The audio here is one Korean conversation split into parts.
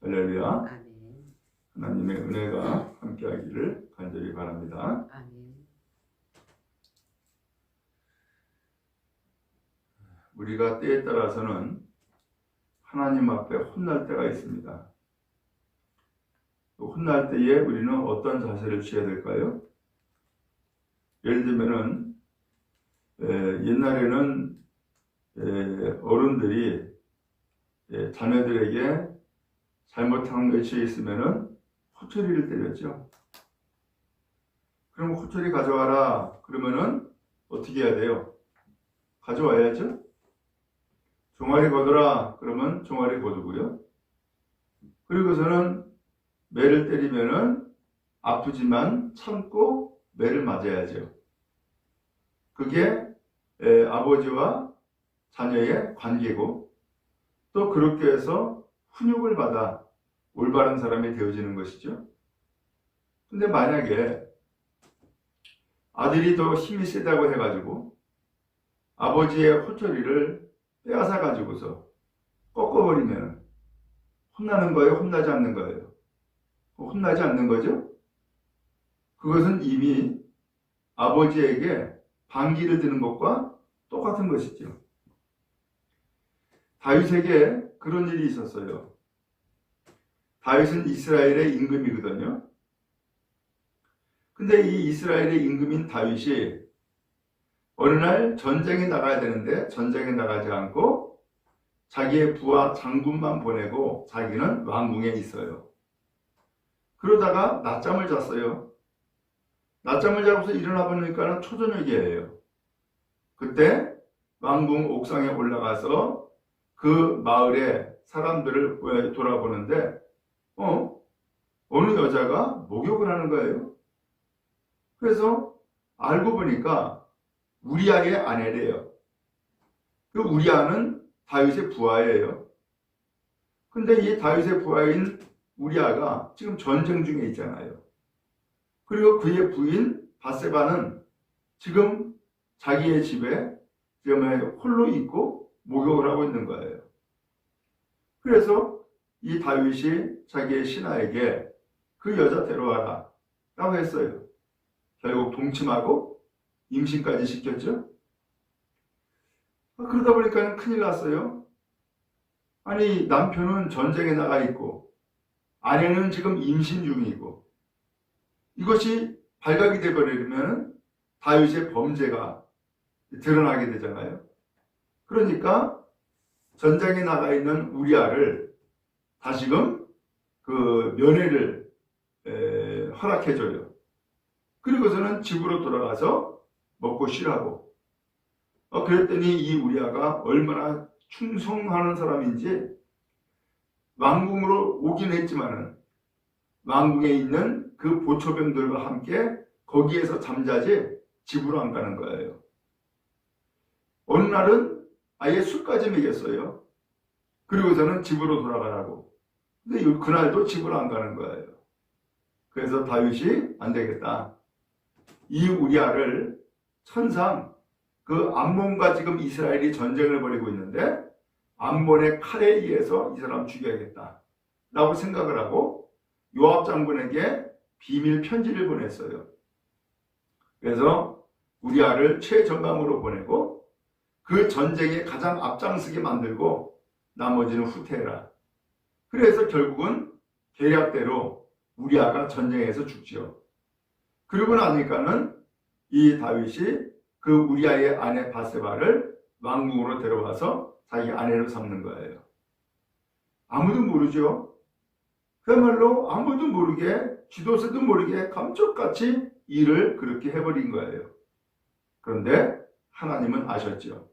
할렐루야. 아멘. 하나님의 은혜가 함께하기를 간절히 바랍니다. 아멘. 우리가 때에 따라서는 하나님 앞에 혼날 때가 있습니다. 혼날 때에 우리는 어떤 자세를 취해야 될까요? 예를 들면은 옛날에는 어른들이 자녀들에게 잘못한 것이 있으면은 호초리를 때렸죠. 그럼 호초리 가져와라. 그러면은 어떻게 해야 돼요? 가져와야죠. 종아리 거두라. 그러면 종아리 거두고요. 그리고서는 매를 때리면은 아프지만 참고 매를 맞아야죠. 그게 아버지와 자녀의 관계고, 또 그렇게 해서 훈육을 받아 올바른 사람이 되어지는 것이죠. 근데 만약에 아들이 더 힘이 세다고 해가지고 아버지의 호초리를 빼앗아 가지고서 꺾어버리면 혼나는 거예요? 혼나지 않는 거예요? 혼나지 않는 거죠? 그것은 이미 아버지에게 반기를 드는 것과 똑같은 것이죠. 다윗에게 그런 일이 있었어요. 다윗은 이스라엘의 임금이거든요. 근데 이 이스라엘의 임금인 다윗이 어느 날 전쟁에 나가야 되는데 전쟁에 나가지 않고 자기의 부하 장군만 보내고 자기는 왕궁에 있어요. 그러다가 낮잠을 잤어요. 낮잠을 자고서 일어나 보니까 초저녁이에요. 그때 왕궁 옥상에 올라가서 그 마을의 사람들을 돌아보는데 어느 여자가 목욕을 하는 거예요. 그래서 알고 보니까 우리아의 아내래요. 그 우리아는 다윗의 부하예요. 근데 이 다윗의 부하인 우리아가 지금 전쟁 중에 있잖아요. 그리고 그의 부인 바세바는 지금 자기의 집에 지금 홀로 있고 목욕을 하고 있는 거예요. 그래서 이 다윗이 자기의 신하에게 그 여자 데려와라 라고 했어요. 결국 동침하고 임신까지 시켰죠. 그러다 보니까 큰일 났어요. 아니, 남편은 전쟁에 나가 있고 아내는 지금 임신 중이고, 이것이 발각이 되버리면 다윗의 범죄가 드러나게 되잖아요. 그러니까 전쟁에 나가 있는 우리아를 다시금 그 면회를 허락해줘요. 그리고서는 집으로 돌아가서 먹고 쉬라고. 그랬더니 이 우리아가 얼마나 충성하는 사람인지 왕궁으로 오긴 했지만은 왕궁에 있는 그 보초병들과 함께 거기에서 잠자지 집으로 안 가는 거예요. 어느 날은 아예 술까지 먹였어요. 그리고서는 집으로 돌아가라고. 근데 그날도 집으로 안 가는 거예요. 그래서 다윗이 안 되겠다. 이 우리아를 천상 그 암몬과 지금 이스라엘이 전쟁을 벌이고 있는데 암몬의 칼에 의해서 이 사람 죽여야겠다 라고 생각을 하고 요압 장군에게 비밀 편지를 보냈어요. 그래서 우리아를 최전방으로 보내고 그 전쟁에 가장 앞장서게 만들고 나머지는 후퇴해라. 그래서 결국은 계략대로 우리아가 전쟁에서 죽지요. 그러고 나니까는 이 다윗이 그 우리아의 아내 바세바를 왕궁으로 데려와서 자기 아내로 삼는 거예요. 아무도 모르죠. 그야말로 아무도 모르게, 지도세도 모르게 감쪽같이 일을 그렇게 해버린 거예요. 그런데 하나님은 아셨죠.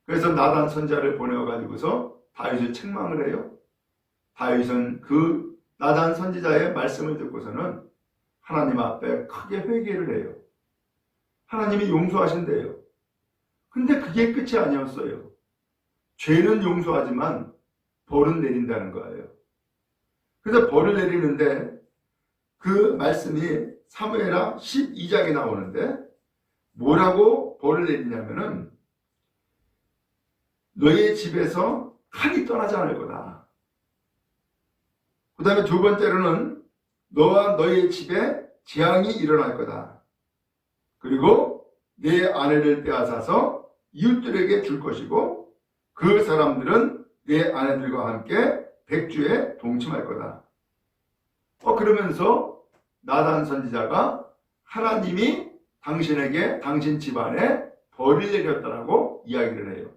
그래서 나단 선지자를 보내어가지고서 다윗을 책망을 해요. 다윗은 그 나단 선지자의 말씀을 듣고서는 하나님 앞에 크게 회개를 해요. 하나님이 용서하신대요. 근데 그게 끝이 아니었어요. 죄는 용서하지만 벌은 내린다는 거예요. 그래서 벌을 내리는데 그 말씀이 사무엘하 12장에 나오는데 뭐라고 벌을 내리냐면은 너의 집에서 칼이 떠나지 않을 거다. 그 다음에 두 번째로는 너와 너의 집에 재앙이 일어날 거다. 그리고 내 아내를 빼앗아서 이웃들에게 줄 것이고 그 사람들은 내 아내들과 함께 백주에 동침할 거다. 그러면서 나단 선지자가 하나님이 당신에게 당신 집안에 벌을 내렸다라고 이야기를 해요.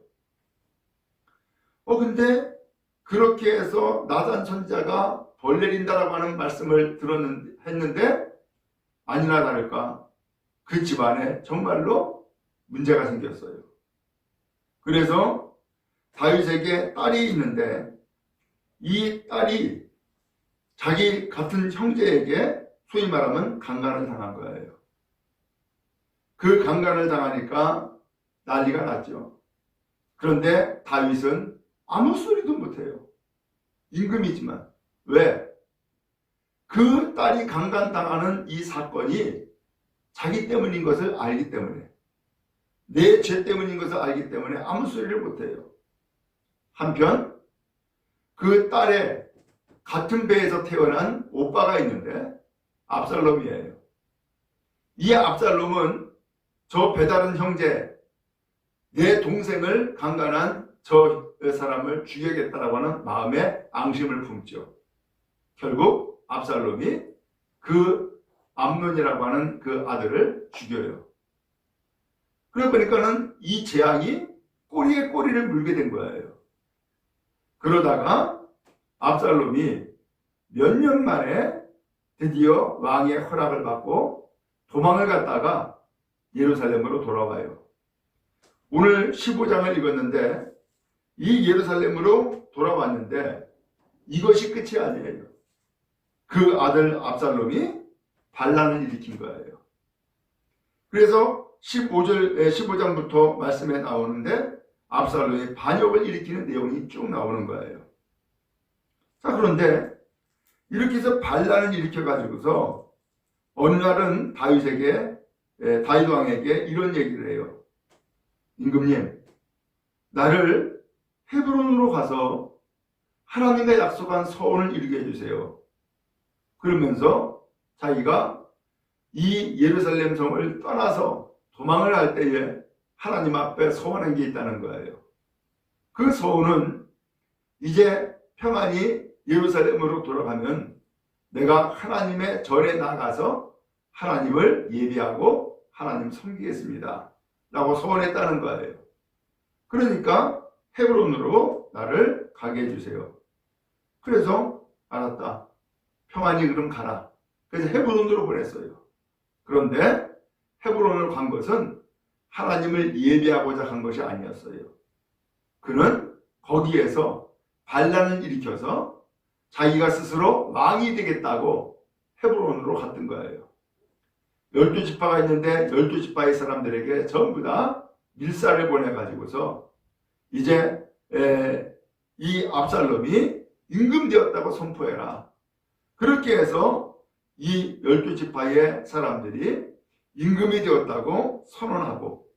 근데 그렇게 해서 나단 선지자가 벌 내린다라고 하는 말씀을 했는데 아니나 다를까 그 집안에 정말로 문제가 생겼어요. 그래서 다윗에게 딸이 있는데 이 딸이 자기 같은 형제에게 소위 말하면 강간을 당한 거예요. 그 강간을 당하니까 난리가 났죠. 그런데 다윗은 아무 소리도 못해요. 임금이지만. 왜? 그 딸이 강간당하는 이 사건이 자기 때문인 것을 알기 때문에, 내 죄 때문인 것을 알기 때문에 아무 소리를 못해요. 한편 그 딸의 같은 배에서 태어난 오빠가 있는데 압살롬이에요. 이 압살롬은 저 배다른 형제, 내 동생을 강간한 저 사람을 죽여야겠다라고 하는 마음에 앙심을 품죠. 결국 압살롬이 그 암논이라고 하는 그 아들을 죽여요. 그러고 보니까는 이 재앙이 꼬리에 꼬리를 물게 된 거예요. 그러다가 압살롬이 몇 년 만에 드디어 왕의 허락을 받고 도망을 갔다가 예루살렘으로 돌아와요. 오늘 15장을 읽었는데 이 예루살렘으로 돌아왔는데 이것이 끝이 아니에요. 그 아들 압살롬이 반란을 일으킨 거예요. 그래서 15장부터 말씀에 나오는데 압살롬이 반역을 일으키는 내용이 쭉 나오는 거예요. 자, 그런데 이렇게 해서 반란을 일으켜가지고서 어느 날은 다윗 왕에게 이런 얘기를 해요. 임금님, 나를 헤브론으로 가서 하나님과 약속한 서원을 이루게 해주세요. 그러면서 자기가 이 예루살렘 성을 떠나서 도망을 할 때에 하나님 앞에 서원한 게 있다는 거예요. 그 서원은 이제 평안히 예루살렘으로 돌아가면 내가 하나님의 절에 나가서 하나님을 예배하고 하나님 섬기겠습니다 라고 서원했다는 거예요. 그러니까 헤브론으로 나를 가게 해주세요. 그래서 알았다, 평안히 그럼 가라. 그래서 헤브론으로 보냈어요. 그런데 헤브론을 간 것은 하나님을 예배하고자 한 것이 아니었어요. 그는 거기에서 반란을 일으켜서 자기가 스스로 왕이 되겠다고 헤브론으로 갔던 거예요. 12지파가 있는데 12지파의 사람들에게 전부 다 밀사를 보내가지고서 이제 이 압살롬이 임금되었다고 선포해라. 그렇게 해서 이 12지파의 사람들이 임금이 되었다고 선언하고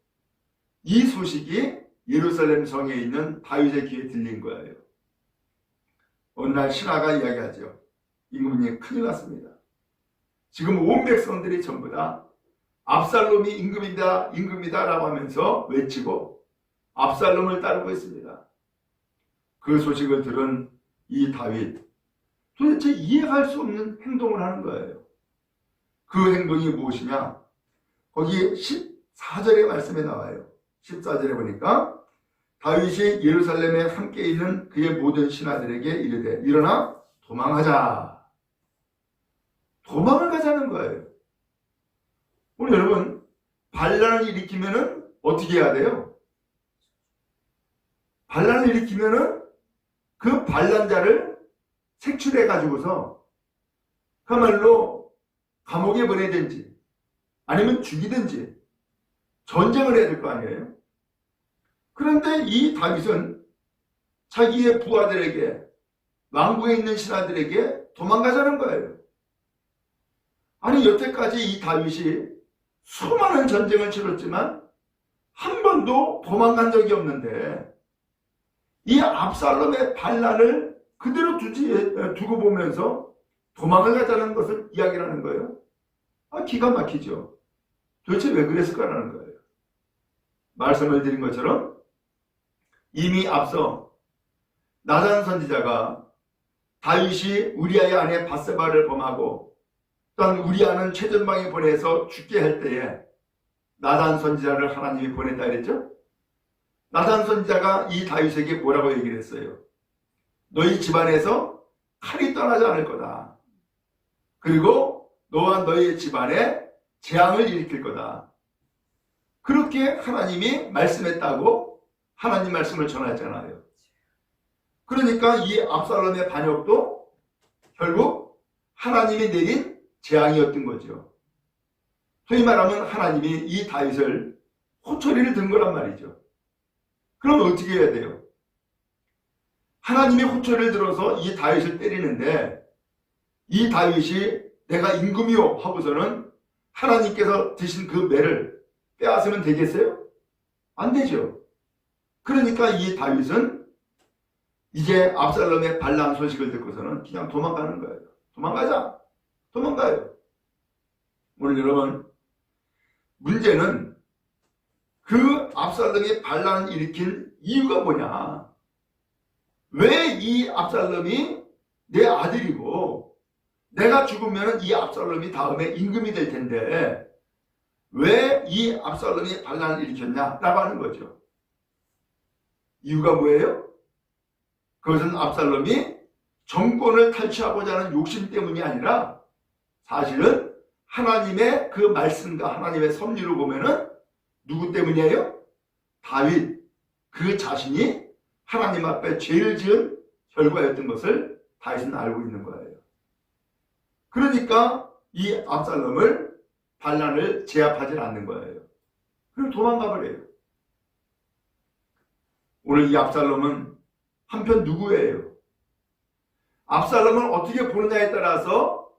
이 소식이 예루살렘 성에 있는 다윗의 귀에 들린 거예요. 어느 날 신하가 이야기하죠. 임금님, 큰일 났습니다. 지금 온 백성들이 전부 다 압살롬이 임금이다 라고 하면서 외치고 압살롬을 따르고 있습니다. 그 소식을 들은 이 다윗, 도대체 이해할 수 없는 행동을 하는 거예요. 그 행동이 무엇이냐? 거기 14절의 말씀에 나와요. 14절에 보니까 다윗이 예루살렘에 함께 있는 그의 모든 신하들에게 이르되 일어나 도망하자. 도망을 가자는 거예요. 오늘 여러분, 반란을 일으키면은 어떻게 해야 돼요? 반란을 일으키면은 그 반란자를 색출해 가지고서 그야말로 감옥에 보내든지 아니면 죽이든지 전쟁을 해야 될 거 아니에요? 그런데 이 다윗은 자기의 부하들에게, 왕궁에 있는 신하들에게 도망가자는 거예요. 아니, 여태까지 이 다윗이 수많은 전쟁을 치렀지만 한 번도 도망간 적이 없는데 이 압살롬의 반란을 그대로 두고 보면서 도망을 가자는 것을 이야기를 하는 거예요. 기가 막히죠. 도대체 왜 그랬을까라는 거예요. 말씀을 드린 것처럼 이미 앞서 나단 선지자가 다윗이 우리아의 아내 밧세바를 범하고 또한 우리아는 최전방에 보내서 죽게 할 때에 나단 선지자를 하나님이 보냈다 그랬죠. 나단 선지자가 이 다윗에게 뭐라고 얘기를 했어요? 너희 집안에서 칼이 떠나지 않을 거다. 그리고 너와 너희 집안에 재앙을 일으킬 거다. 그렇게 하나님이 말씀했다고 하나님 말씀을 전하잖아요. 그러니까 이 압살롬의 반역도 결국 하나님이 내린 재앙이었던 거죠. 소위 말하면 하나님이 이 다윗을 호초리를 든 거란 말이죠. 그럼 어떻게 해야 돼요? 하나님이 호초리를 들어서 이 다윗을 때리는데 이 다윗이 내가 임금이요 하고서는 하나님께서 드신 그 매를 빼앗으면 되겠어요? 안 되죠. 그러니까 이 다윗은 이제 압살롬의 반란 소식을 듣고서는 그냥 도망가는 거예요. 도망가자. 도망가요. 오늘 여러분, 문제는 그 압살롬이 반란을 일으킨 이유가 뭐냐? 왜 이 압살롬이 내 아들이고 내가 죽으면 이 압살롬이 다음에 임금이 될 텐데 왜 이 압살롬이 반란을 일으켰냐라고 하는 거죠. 이유가 뭐예요? 그것은 압살롬이 정권을 탈취하고자 하는 욕심 때문이 아니라 사실은 하나님의 그 말씀과 하나님의 섭리로 보면은 누구 때문이에요? 다윗 그 자신이 하나님 앞에 죄를 지은 결과였던 것을 다윗은 알고 있는 거예요. 그러니까 이 압살롬을 반란을 제압하지 않는 거예요. 그리고 도망가 버려요. 오늘 이 압살롬은 한편 누구예요? 압살롬을 어떻게 보느냐에 따라서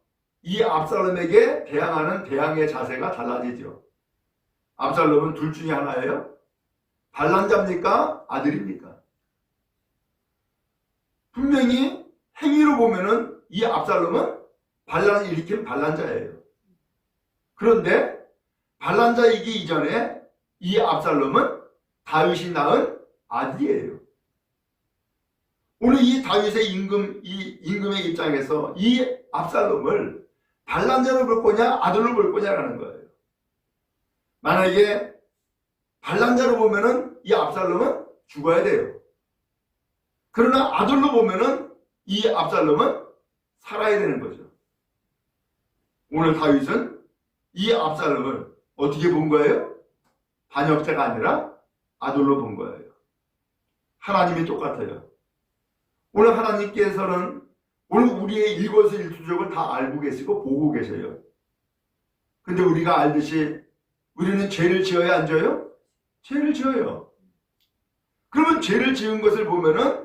이 압살롬에게 대항하는 대항의 자세가 달라지죠. 압살롬은 둘 중에 하나예요. 반란자입니까? 아들입니까? 분명히 행위로 보면은 이 압살롬은 반란을 일으킨 반란자예요. 그런데 반란자이기 이전에 이 압살롬은 다윗이 낳은 아들이에요. 오늘 이 다윗의 임금의 입장에서 이 압살롬을 반란자로 볼 거냐 아들로 볼 거냐라는 거예요. 만약에 반란자로 보면은 이 압살롬은 죽어야 돼요. 그러나 아들로 보면은 이 압살롬은 살아야 되는 거죠. 오늘 다윗은 이 압살롬을 어떻게 본 거예요? 반역자가 아니라 아들로 본 거예요. 하나님이 똑같아요. 오늘 하나님께서는 오늘 우리의 일거수일투족을 다 알고 계시고 보고 계셔요. 근데 우리가 알듯이 우리는 죄를 지어야 안 져요? 죄를 지어요. 그러면 죄를 지은 것을 보면은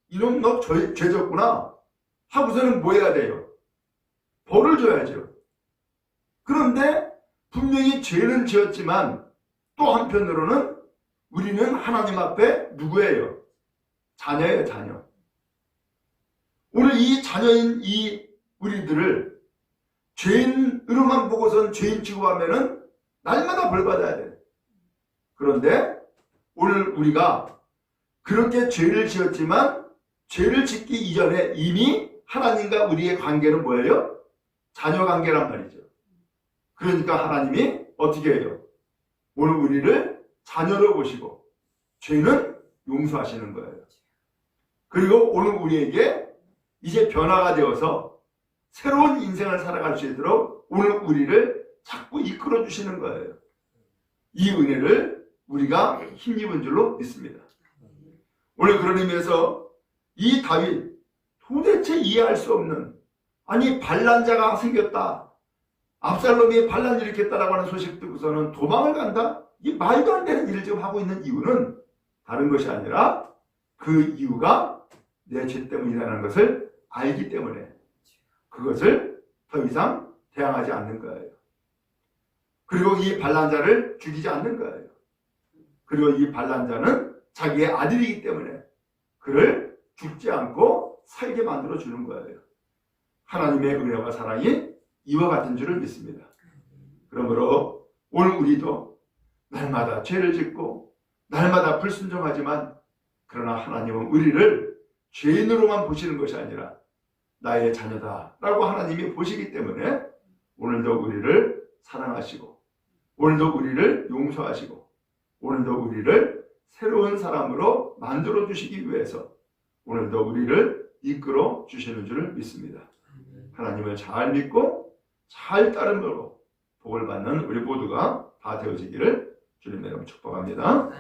이놈 너 죄 졌구나 하고서는 뭐 해야 돼요? 벌을 줘야죠. 그런데 분명히 죄는 지었지만 또 한편으로는 우리는 하나님 앞에 누구예요? 자녀예요, 자녀. 오늘 이 자녀인 이 우리들을 죄인으로만 보고선 죄인 취급하면은 날마다 벌 받아야 돼. 그런데 오늘 우리가 그렇게 죄를 지었지만 죄를 짓기 이전에 이미 하나님과 우리의 관계는 뭐예요? 자녀 관계란 말이죠. 그러니까 하나님이 어떻게 해요? 오늘 우리를 자녀로 보시고 죄는 용서하시는 거예요. 그리고 오늘 우리에게 이제 변화가 되어서 새로운 인생을 살아갈 수 있도록 오늘 우리를 자꾸 이끌어 주시는 거예요. 이 은혜를 우리가 힘입은 줄로 믿습니다. 오늘 그런 의미에서 이 다윗 도대체 이해할 수 없는 아니 반란자가 생겼다. 압살롬이 반란을 일으켰다라고 하는 소식 듣고서는 도망을 간다? 이 말도 안 되는 일을 지금 하고 있는 이유는 다른 것이 아니라 그 이유가 내 죄 때문이라는 것을 알기 때문에 그것을 더 이상 대항하지 않는 거예요. 그리고 이 반란자를 죽이지 않는 거예요. 그리고 이 반란자는 자기의 아들이기 때문에 그를 죽지 않고 살게 만들어 주는 거예요. 하나님의 은혜와 사랑이 이와 같은 줄을 믿습니다. 그러므로 오늘 우리도 날마다 죄를 짓고 날마다 불순종하지만 그러나 하나님은 우리를 죄인으로만 보시는 것이 아니라 나의 자녀다라고 하나님이 보시기 때문에 오늘도 우리를 사랑하시고 오늘도 우리를 용서하시고 오늘도 우리를 새로운 사람으로 만들어 주시기 위해서 오늘도 우리를 이끌어 주시는 줄을 믿습니다. 하나님을 잘 믿고 잘 따름으로 복을 받는 우리 모두가 다 되어지기를 주님의 이름으로 축복합니다.